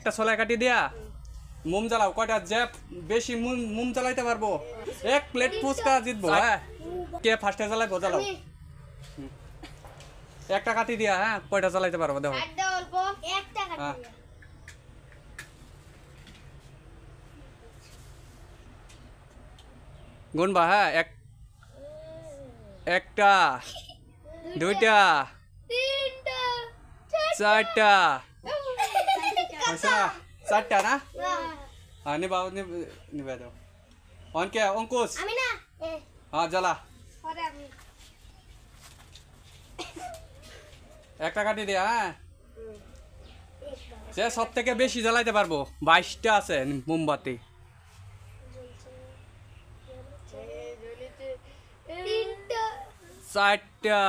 একটা ছলাই কাটি দিয়া মোম জ্বালাও কয়টা যে বেশি মোম জ্বালাইতে পারবো 1 প্লেট ফুচকা জিতবো হ্যাঁ কে ফার্স্টে জ্বালায় জ্বালাও একটা কাটি দিয়া হ্যাঁ কয়টা জ্বালাইতে পারবো দেখো অল্প একটা কাটি গুনবা হ্যাঁ একটা দুইটা তিনটা চারটা চারটা না নিবা নিবা দাও অনকে অঙ্কুশ আমি না হ্যাঁ জ্বালা পরে আমি একটা কাটি দিয়া হ্যাঁ সে সব থেকে বেশি জ্বালাইতে পারবো 22টা আছে মোমবাতি তিনটা চারটা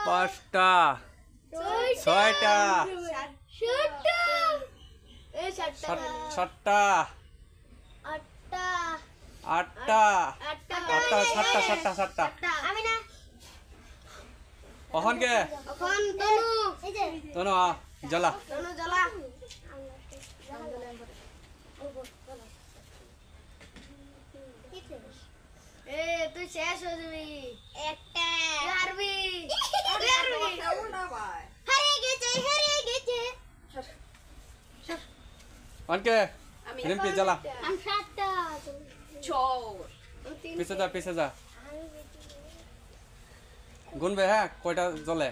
পাঁচটা 5টা 6টা সাতটা 7টা আটটা 8টা আমি না কখন কে এখন তনু এই যে তনু জ্বালা তনু জ্বালা তুই শেষ হয়ে যাবি একটা হারবি হারিয়ে গেছে অনকে রিম্পি জ্বালা আমি সাতটা পিছে যা গুনবে হ্যাঁ কয়টা জ্বলে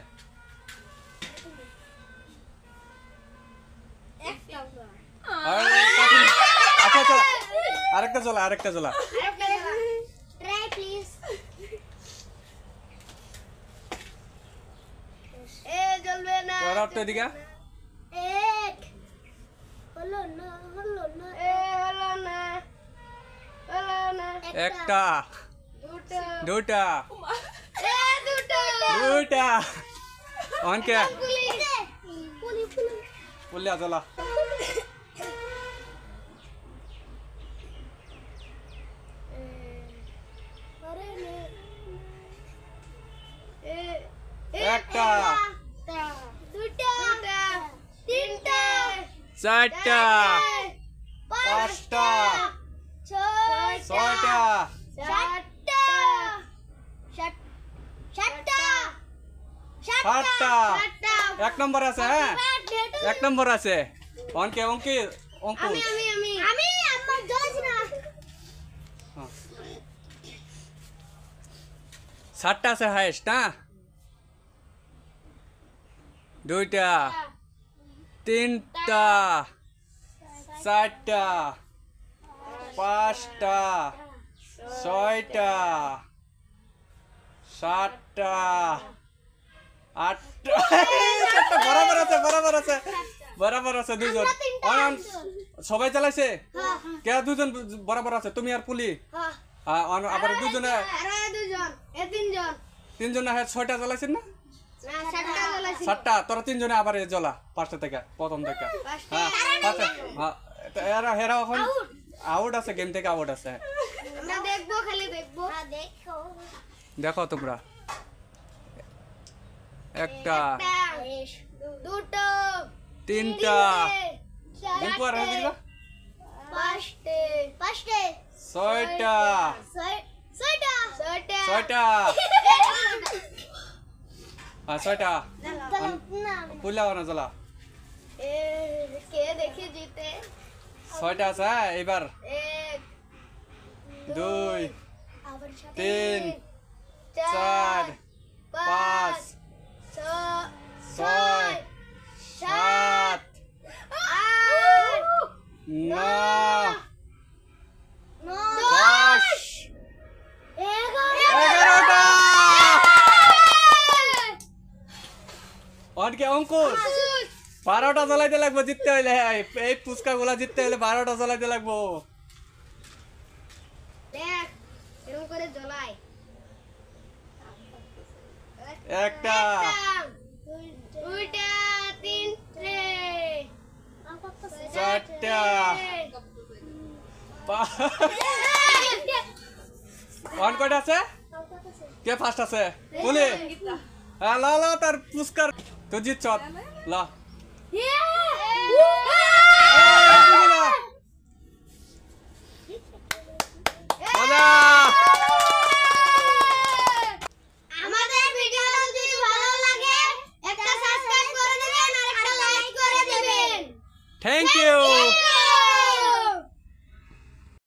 আচ্ছা আরেকটা জ্বলা ট্রাই প্লিজ জ্বলবে না তোরা তো এদিকে এক হলো না হলো না একটা দুটা অনকে বললে জ্বলা একটা দুটা তিনটা চারটা পাঁচটা ছয়টা সাতটা 1 নম্বর আছে হ্যাঁ 1 নম্বর আছে অঙ্কে অঙ্কুশ আমি আমার জ্বলছে না 7টা আছে হাইস্ট না 2টা 3টা 4টা 5টা 6টা 7টা 8টা বরাবর আছে দুজন সবাই চালাইছে কে দুজন বরাবর আছে তুমি আর পুলি আবার দুজনে তিনজনে হ্যাঁ 6টা জ্বালাইছেন না 7টা তোরা তিনজনে আবার জ্বলা 5টা থেকে প্রথম থেকে হ্যাঁ হেরা এখন আউট আছে গেম থেকে আউট আছে দেখো তোমরা একটা দুটো তিনটা ছয়টা 6টা পুলা না জ্বলা কে দেখে জিতে 6টা আছে এবার 2 3 4 5 6 7 9 10 11টা অনকে অঙ্কুশ 12টা জ্বলাইতে লাগবো জিততে হইলে এই পুচকা গুলা জিততে হইলে 12টা জ্বলাইতে লাগবো দেখ এরকম করে জ্বলাই একটা দুইটা তিনটে চারটা অন কয়টা আছে কে ফার্স্ট আছে বলি হ্যাঁ লা তার পুরস্কার তো জিতছ লা থ্যাংক ইউ